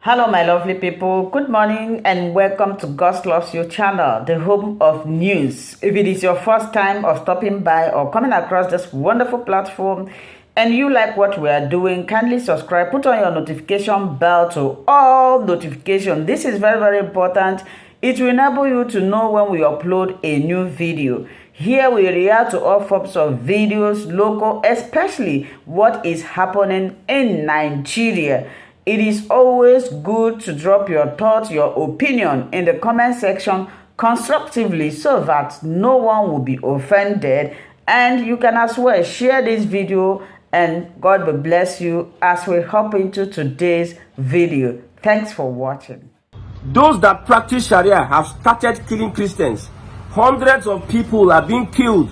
Hello, my lovely people. Good morning and welcome to God Loves You channel, the home of news. If it is your first time of stopping by or coming across this wonderful platform and you like what we are doing, kindly subscribe, put on your notification bell to all notifications. This is very, very important. It will enable you to know when we upload a new video. Here we react to all forms of videos, local, especially what is happening in Nigeria. It is always good to drop your thoughts, your opinion in the comment section constructively so that no one will be offended, and you can as well share this video and God will bless you as we hop into today's video. Thanks for watching. Those that practice Sharia have started killing Christians. Hundreds of people are being killed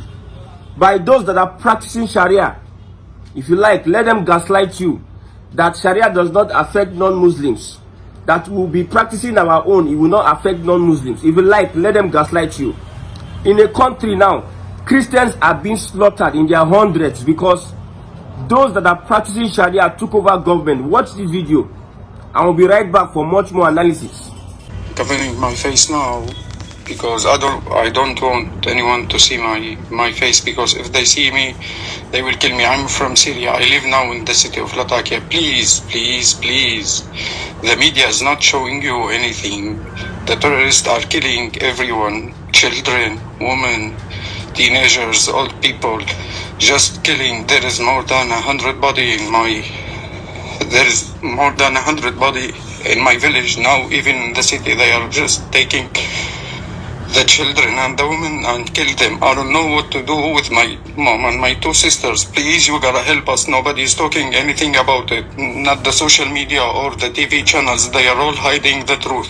by those that are practicing Sharia. If you like, let them gaslight you that Sharia does not affect non-Muslims, that we'll be practicing our own, it will not affect non-Muslims. If you like, let them gaslight you. In a country now, Christians are being slaughtered in their hundreds because those that are practicing Sharia took over government. Watch this video and we'll be right back for much more analysis. Covering my face now because I don't want anyone to see my face, because if they see me they will kill me. I'm from Syria. I live now in the city of Latakia. Please, the media is not showing you anything. The terrorists are killing everyone, children, women, teenagers, old people, just killing. There is more than 100 body in my village now. Even in the city they are just taking the children and the women and kill them. I don't know what to do with my mom and my two sisters. Please, you gotta help us. Nobody is talking anything about it. Not the social media or the TV channels. They are all hiding the truth.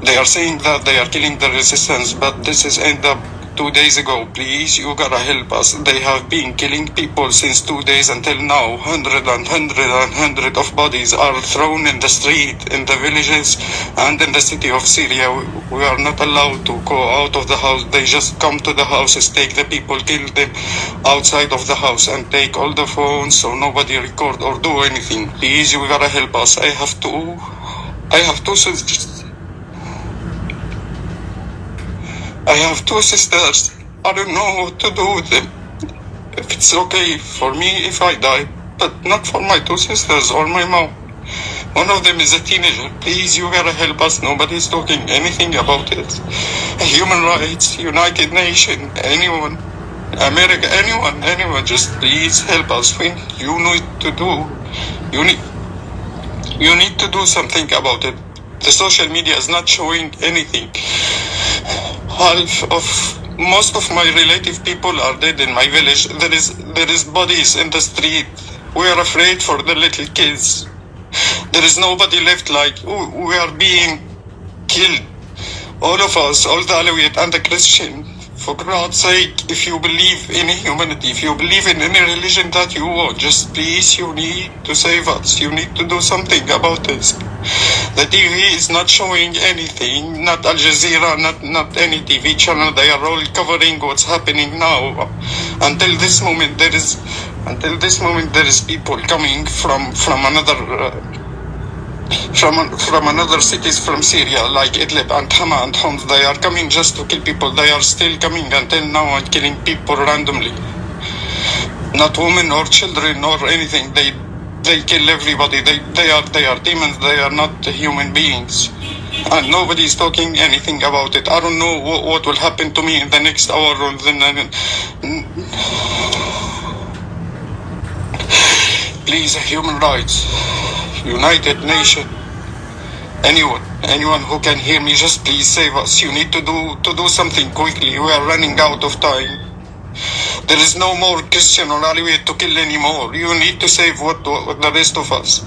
They are saying that they are killing the resistance, but this is end up 2 days ago. Please, you gotta help us. They have been killing people since 2 days until now. Hundred of bodies are thrown in the street, in the villages, and in the city of Syria. We are not allowed to go out of the house. They just come to the houses, take the people, kill them outside of the house, and take all the phones so nobody record or do anything. Please, you gotta help us. I have two sisters. I have two sisters. I don't know what to do with them. If it's okay for me if I die, but not for my two sisters or my mom. One of them is a teenager. Please, you gotta help us. Nobody's talking anything about it. Human rights, United Nations, anyone, America, anyone, just please help us. You need to do something about it. The social media is not showing anything. Most of my relative people are dead in my village. There is bodies in the street. We are afraid for the little kids. There is nobody left. Like, we are being killed. All of us, all the Alawites and the Christian. For God's sake, if you believe in humanity, if you believe in any religion that you want, just please, you need to save us. You need to do something about this. The TV is not showing anything, not Al Jazeera, not any TV channel. They are all covering what's happening now. Until this moment, there is people coming from another cities from Syria, like Idlib and Hama and Homs. They are coming just to kill people. They are still coming until now and killing people randomly. Not women or children or anything. They kill everybody. They are demons. They are not human beings. And nobody is talking anything about it. I don't know what will happen to me in the next hour or please, human rights, United Nations, anyone who can hear me, just please save us. You need to do something quickly. We are running out of time. There is no more Christian or Alawite to kill anymore. You need to save what the rest of us.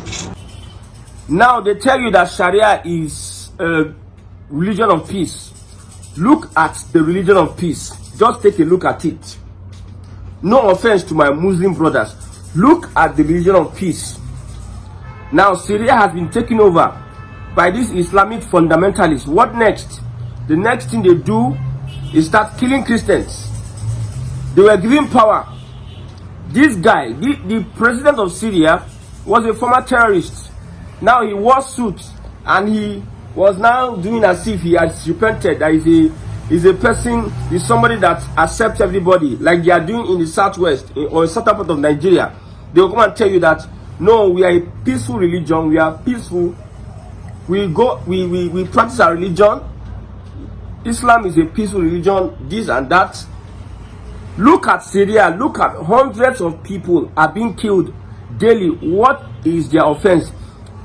Now they tell you that Sharia is a religion of peace. Look at the religion of peace. Just take a look at it. No offense to my Muslim brothers. Look at the religion of peace. Now Syria has been taken over by these Islamic fundamentalists. What next? The next thing they do is start killing Christians. They were given power. This guy, the president of Syria, was a former terrorist. Now he wore suits and he was now doing as if he has repented. That is a person, is somebody that accepts everybody, like they are doing in the southwest or certain part of Nigeria. They will come and tell you that no, we are a peaceful religion, we are peaceful, we practice our religion. Islam is a peaceful religion, this and that. Look at Syria, look at hundreds of people are being killed daily. What is their offense?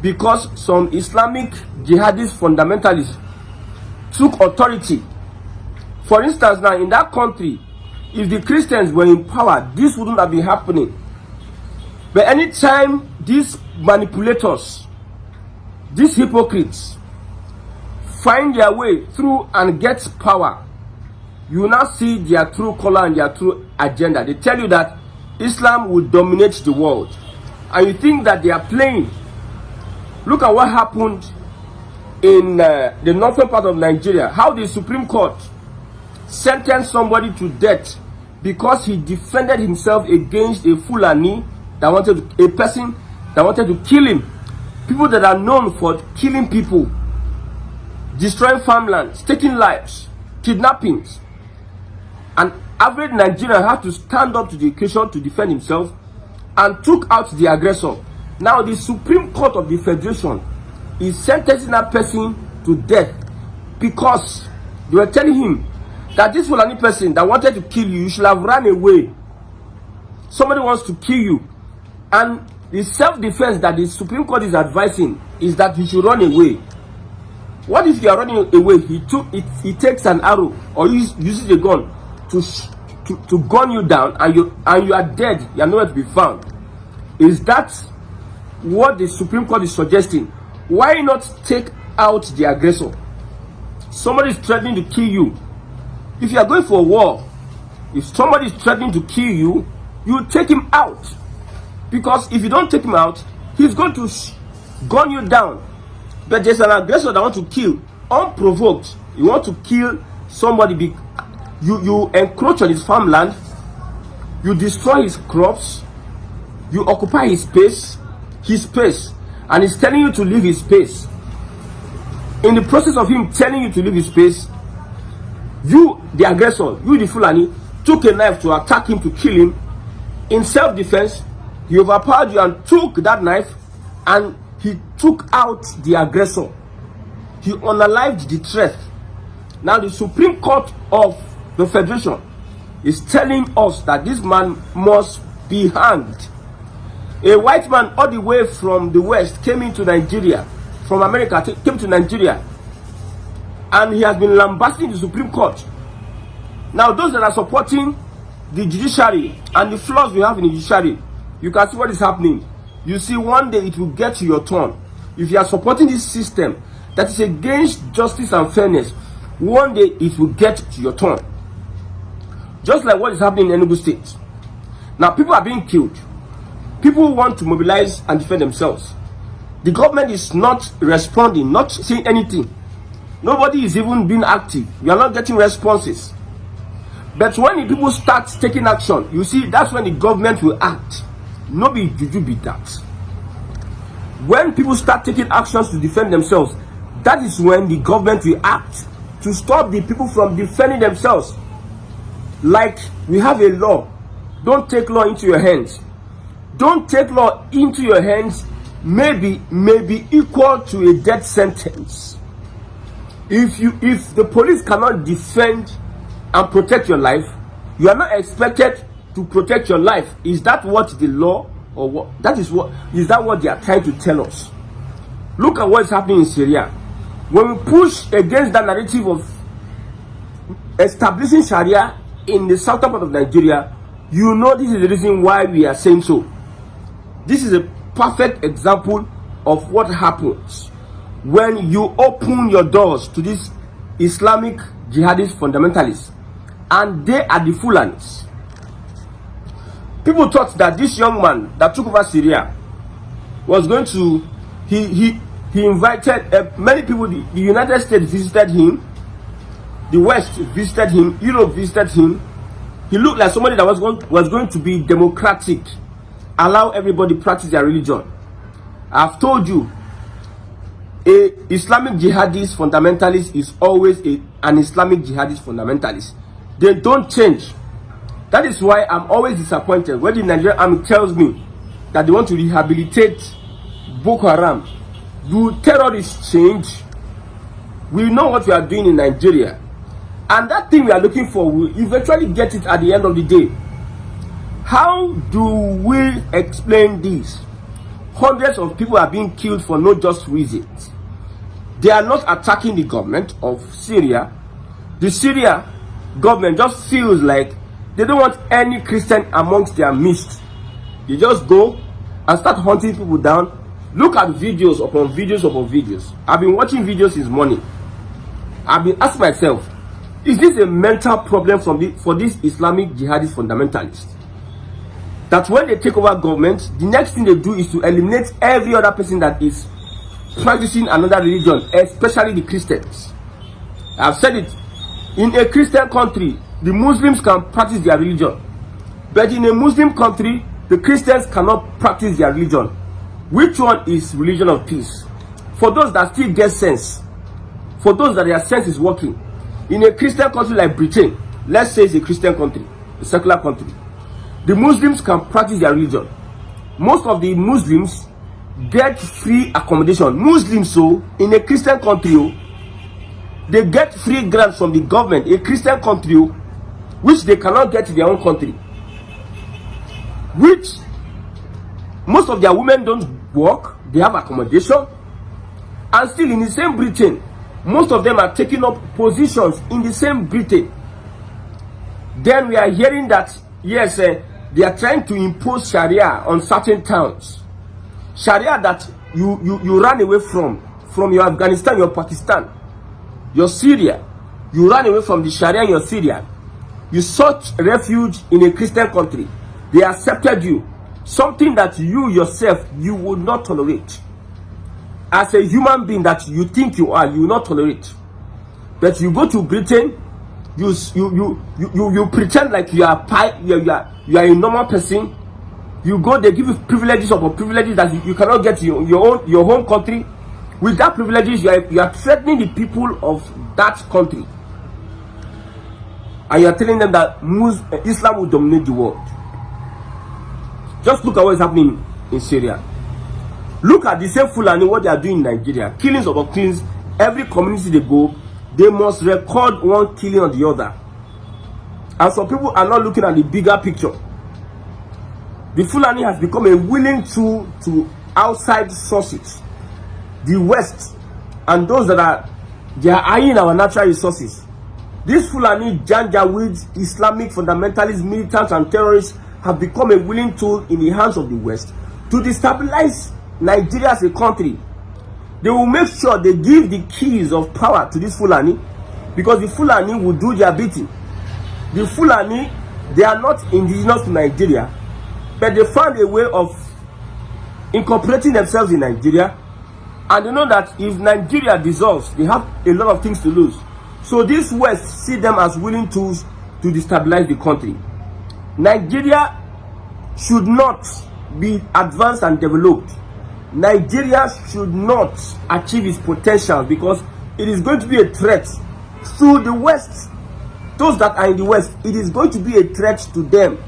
Because some Islamic jihadist fundamentalists took authority. For instance, now in that country, if the Christians were in power, this wouldn't have been happening. But anytime these manipulators, these hypocrites, find their way through and get power, you will now see their true color and their true agenda. They tell you that Islam will dominate the world, and you think that they are playing. Look at what happened in the northern part of Nigeria, how the Supreme Court sentenced somebody to death because he defended himself against a Fulani that wanted a person that wanted to kill him. People that are known for killing people, destroying farmlands, taking lives, kidnappings. An average Nigerian had to stand up to the occasion to defend himself and took out the aggressor. Now the Supreme Court of the Federation is sentencing that person to death because they were telling him that this Fulani person that wanted to kill you, you should have run away. Somebody wants to kill you, and the self-defense that the Supreme Court is advising is that you should run away. What if you are running away? He takes an arrow or uses a gun to gun you down, and you are dead. You are nowhere to be found. Is that what the Supreme Court is suggesting? Why not take out the aggressor? Somebody is threatening to kill you. If you are going for a war, if somebody is threatening to kill you, you take him out. Because if you don't take him out, he's going to gun you down. But there's an aggressor that wants to kill unprovoked. You want to kill somebody, you encroach on his farmland, you destroy his crops, you occupy his space, and he's telling you to leave his space. In the process of him telling you to leave his space, you, the aggressor, you, the Fulani, took a knife to attack him, to kill him. In self-defense, he overpowered you and took that knife, and he took out the aggressor. He unalived the threat. Now the Supreme Court of the Federation is telling us that this man must be hanged. A white man all the way from the West came into Nigeria, from America, came to Nigeria, and he has been lambasting the Supreme Court. Now those that are supporting the judiciary and the flaws we have in the judiciary, you can see what is happening. You see, one day it will get to your turn. If you are supporting this system that is against justice and fairness, one day it will get to your turn. Just like what is happening in Enugu State. Now people are being killed. People want to mobilize and defend themselves. The government is not responding, not saying anything. Nobody is even being active. We are not getting responses. But when the people start taking action, you see, that's when the government will act. Nobody juju be that. When people start taking actions to defend themselves, that is when the government will act to stop the people from defending themselves. Like we have a law. Don't take law into your hands. Don't take law into your hands may be equal to a death sentence. If the police cannot defend and protect your life, you are not expected to protect your life. Is that what the law, or what is that what they are trying to tell us? Look at what is happening in Syria. When we push against that narrative of establishing Sharia in the southern part of Nigeria, you know this is the reason why we are saying so. This is a perfect example of what happens when you open your doors to these Islamic jihadist fundamentalists, and they are the Fulanis. People thought that this young man that took over Syria was going to, he invited many people. The United States visited him, the West visited him, Europe visited him. He looked like somebody that was going to be democratic, allow everybody practice their religion. I've told you, A Islamic jihadist fundamentalist is always an Islamic jihadist fundamentalist. They don't change. That is why I'm always disappointed when the Nigerian army tells me that they want to rehabilitate Boko Haram. Do terrorists change? We know what we are doing in Nigeria, and that thing we are looking for, will eventually get it at the end of the day. How do we explain this? Hundreds of people are being killed for no just reasons. They are not attacking the government of Syria. The Syria government just feels like they don't want any Christian amongst their midst. They just go and start hunting people down. Look at videos upon videos upon videos. I've been watching videos since morning. I've been asking myself, is this a mental problem for these Islamic jihadist fundamentalists? That when they take over government, the next thing they do is to eliminate every other person that is practicing another religion, especially the Christians. I've said it. In a Christian country, the Muslims can practice their religion. But in a Muslim country, the Christians cannot practice their religion. Which one is religion of peace? For those that still get sense, for those that their sense is working, in a Christian country like Britain, let's say it's a Christian country, a secular country, the Muslims can practice their religion. Most of the Muslims get free accommodation. Muslims, so in a Christian country, they get free grants from the government, a Christian country, which they cannot get in their own country. Which most of their women don't work, they have accommodation, and still in the same Britain, most of them are taking up positions in the same Britain. Then we are hearing that, yes, they are trying to impose Sharia on certain towns. Sharia that you ran away from your Afghanistan, your Pakistan, your Syria. You ran away from the Sharia in your Syria. You sought refuge in a Christian country. They accepted you. Something that you yourself, you would not tolerate. As a human being that you think you are, you will not tolerate. But you go to Britain, you pretend like you are a normal person. You go, they give you privileges upon privileges that you cannot get in your home country. With that privileges, you are threatening the people of that country, and you are telling them that Islam will dominate the world. Just look at what is happening in Syria. Look at the same Fulani, what they are doing in Nigeria. Killings upon killings. Every community they go, they must record one killing on the other. And some people are not looking at the bigger picture. The Fulani has become a willing tool to outside sources, the West, and those that are eyeing our natural resources. These Fulani, Janjaweeds, Islamic fundamentalists, militants, and terrorists have become a willing tool in the hands of the West to destabilize Nigeria as a country. They will make sure they give the keys of power to this Fulani, because the Fulani will do their beating. The Fulani, they are not indigenous to Nigeria, but they found a way of incorporating themselves in Nigeria, and they know that if Nigeria dissolves, they have a lot of things to lose. So this West see them as willing tools to destabilize the country. Nigeria should not be advanced and developed. Nigeria should not achieve its potential, because it is going to be a threat to the West. Those that are in the West, it is going to be a threat to them.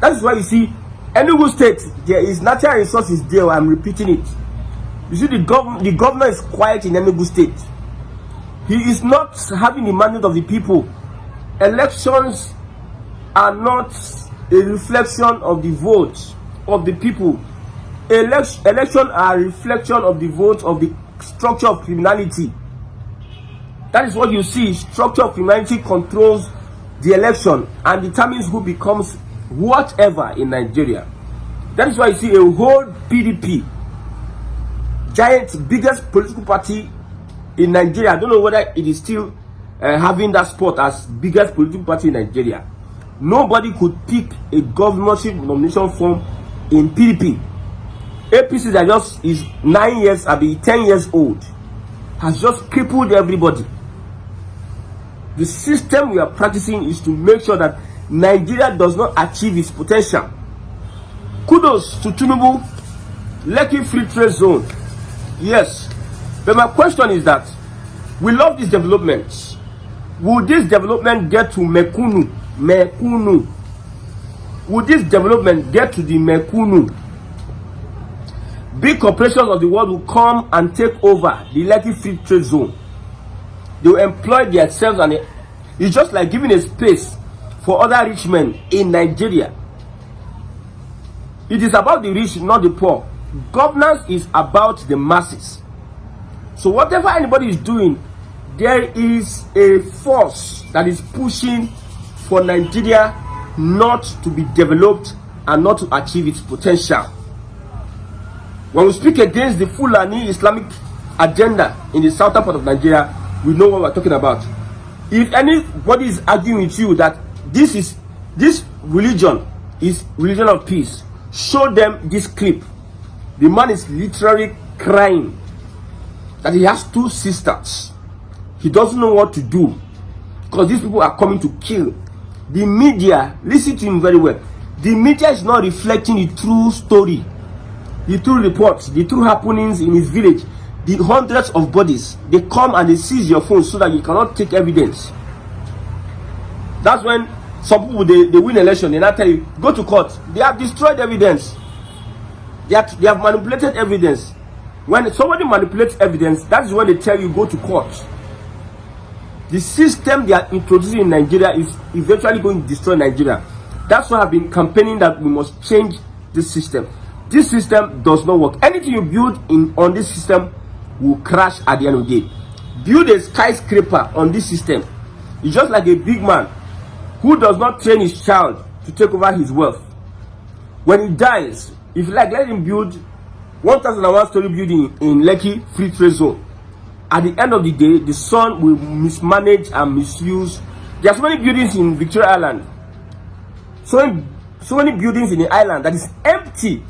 That is why you see, Enugu State, there is natural resources there. I'm repeating it. You see, the governor is quiet in Enugu State. He is not having the mandate of the people. Elections are not a reflection of the votes of the people. Elections are a reflection of the votes of the structure of criminality. That is what you see. Structure of criminality controls the election and determines who becomes whatever in Nigeria. That is why you see a whole PDP, giant, biggest political party in Nigeria. I don't know whether it is still having that spot as biggest political party in Nigeria. Nobody could pick a governorship nomination form in PDP. APC that just is 9 years, 10 years old, has just crippled everybody. The system we are practicing is to make sure that Nigeria does not achieve its potential. Kudos to Tinubu, Lekki Free Trade Zone. Yes, But my question is that we love these developments. Will this development get to Mekunu? Mekunu. Will this development get to the Mekunu? Big corporations of the world will come and take over the Lekki Free Trade Zone. They will employ themselves, and it's just like giving a space for other rich men in Nigeria. It is about the rich, not the poor. Governance is about the masses. So whatever anybody is doing, there is a force that is pushing for Nigeria not to be developed and not to achieve its potential. When we speak against the Fulani Islamic agenda in the southern part of Nigeria, we know what we're talking about. If anybody is arguing with you that this religion is religion of peace, show them this clip. The man is literally crying that he has 2 sisters. He doesn't know what to do because these people are coming to kill. The media, listen to him very well. The media is not reflecting the true story, the true reports, the true happenings in his village. The hundreds of bodies, they come and they seize your phone so that you cannot take evidence. That's when some people they win election, they not tell you go to court. They have destroyed evidence. They have manipulated evidence. When somebody manipulates evidence, that's when they tell you go to court. The system they are introducing in Nigeria is eventually going to destroy Nigeria. That's why I've been campaigning that we must change this system. This system does not work. Anything you build on this system will crash at the end of the day. Build a skyscraper on this system. It's just like a big man who does not train his child to take over his wealth. When he dies, if you like, let him build 1,001 story building in Lekki Free Trade Zone. At the end of the day, the son will mismanage and misuse. There are so many buildings in Victoria Island, so many buildings in the island that is empty.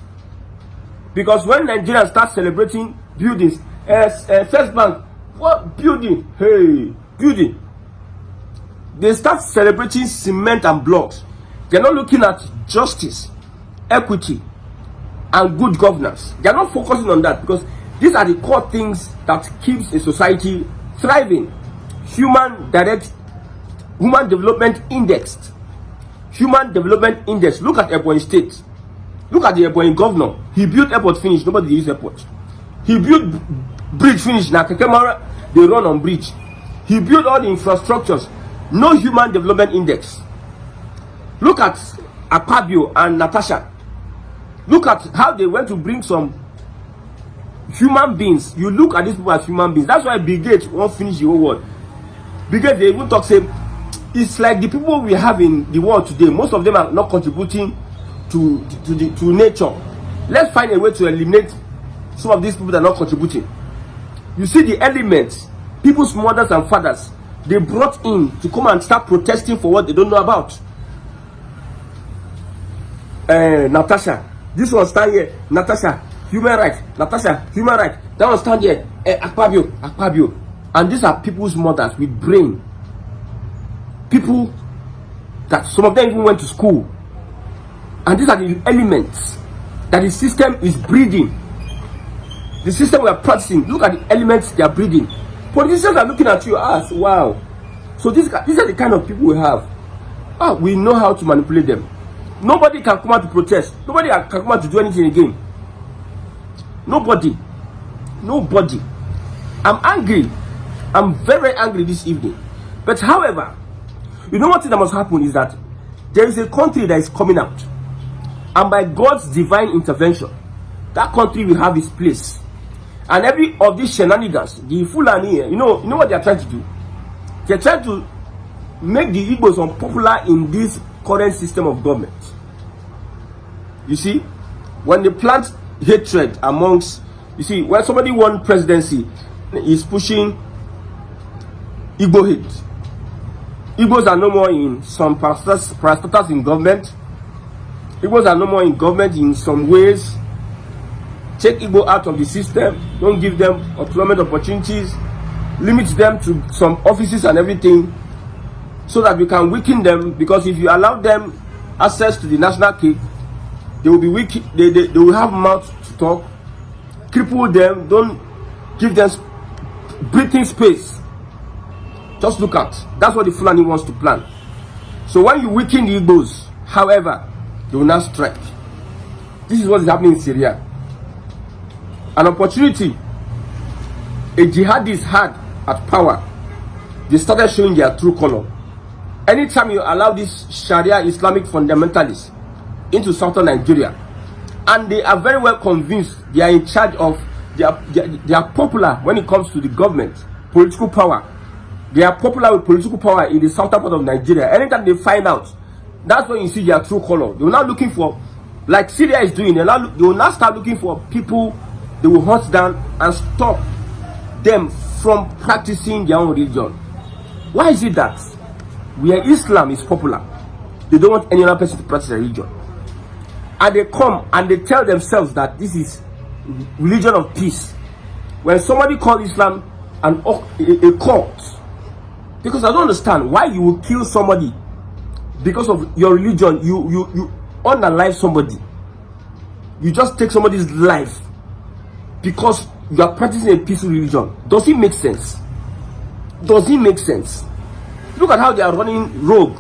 Because when Nigerians start celebrating buildings, First Bank, what building? Hey, building. They start celebrating cement and blocks. They're not looking at justice, equity, and good governance. They're not focusing on that because these are the core things that keeps a society thriving. Human Development Index. Human Development Index. Look at Ebonyi State. Look at the Ebonyi governor. He built airport finish. Nobody use airport. He built bridge finish. Now Kekemara, they run on bridge. He built all the infrastructures. No Human Development Index. Look at Akpabio and Natasha. Look at how they went to bring some human beings. You look at these people as human beings. That's why Bill Gates won't finish the whole world. Bill Gates, they even talk, say, it's like the people we have in the world today, most of them are not contributing to nature. Let's find a way to eliminate some of these people that are not contributing. You see the elements, people's mothers and fathers, they brought in to come and start protesting for what they don't know about. Natasha, this one stand here, Natasha, human rights, Natasha, human rights. That one stand here, Akpabio. And these are people's mothers with brain. People that some of them even went to school. And these are the elements that the system is breeding. The system we are practicing, look at the elements they are breeding. Politicians are looking at you as, wow. So these are the kind of people we have. We know how to manipulate them. Nobody can come out to protest. Nobody can come out to do anything again. Nobody. I'm angry. I'm very angry this evening. But however, you know what thing that must happen is that there is a country that is coming out. And by God's divine intervention, that country will have its place. And every of these shenanigans, the Fulani, you know what they are trying to do? They are trying to make the Igbos unpopular in this current system of government. You see, when they plant hatred amongst, you see, when somebody won presidency, is pushing Igbo hate. Igbos are no more in some parastatals in government. Igbos are no more in government in some ways. Take Igbo out of the system. Don't give them employment opportunities. Limit them to some offices and everything, so that we can weaken them. Because if you allow them access to the national cake, they will be weak. They will have mouth to talk. Cripple them. Don't give them breathing space. Just look at, that's what the Fulani wants to plan. So when you weaken the Igbos, however, they will not strike. This is what is happening in Syria. An opportunity a jihadist had at power, they started showing their true color. Anytime you allow these Sharia Islamic fundamentalists into southern Nigeria, and they are very well convinced they are in charge of, they are popular when it comes to the government, political power. They are popular with political power in the southern part of Nigeria. Anytime they find out, that's when you see their true color. They are now looking for, like Syria is doing, they will now start looking for people they will hunt down and stop them from practicing their own religion. Why is it that where Islam is popular, they don't want any other person to practice their religion? And they come and they tell themselves that this is religion of peace. When somebody calls Islam a cult, because I don't understand why you will kill somebody because of your religion. You unalive somebody. You just take somebody's life because you are practicing a peaceful religion. Does it make sense? Does it make sense? Look at how they are running rogue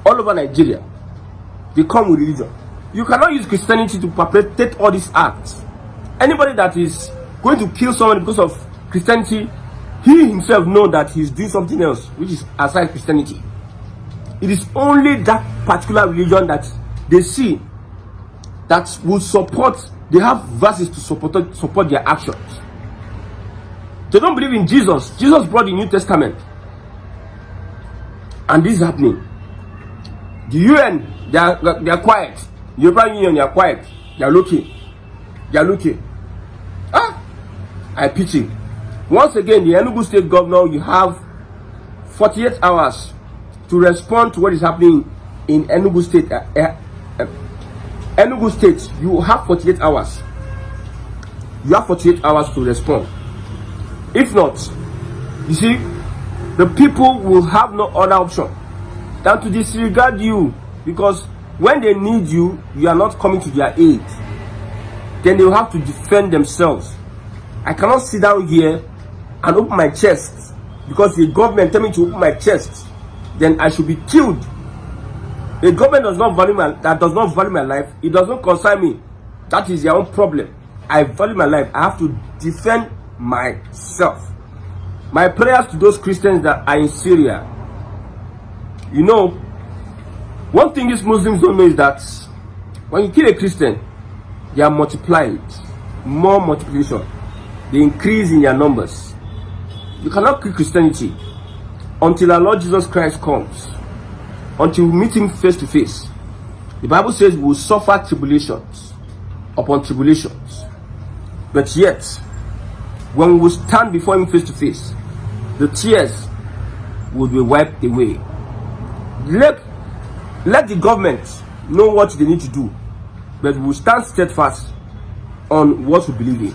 all over Nigeria. They come with religion. You cannot use Christianity to perpetrate all these acts. Anybody that is going to kill someone because of Christianity, he himself knows that he's doing something else, which is aside Christianity. It is only that particular religion that they see that will support. They have verses to support their actions. They don't believe in Jesus. Jesus brought the New Testament. And this is happening. The UN, they are quiet. The European Union, they are quiet. They are looking. They are looking. I pity. Once again, the Enugu State Governor, you have 48 hours to respond to what is happening in Enugu State. Enugu State, you have 48 hours. You have 48 hours to respond. If not, you see, the people will have no other option than to disregard you, because when they need you, you are not coming to their aid. Then they will have to defend themselves. I cannot sit down here and open my chest because the government tell me to open my chest. Then I should be killed. The government does not value my life. It does not concern me. That is their own problem. I value my life. I have to defend myself. My prayers to those Christians that are in Syria. You know, one thing these Muslims don't know is that when you kill a Christian, they are multiplied. More multiplication. They increase in their numbers. You cannot kill Christianity until our Lord Jesus Christ comes. Until we meet him face to face. The Bible says we will suffer tribulations upon tribulations. But yet, when we stand before him face to face, the tears will be wiped away. Let the government know what they need to do, but we will stand steadfast on what we believe in.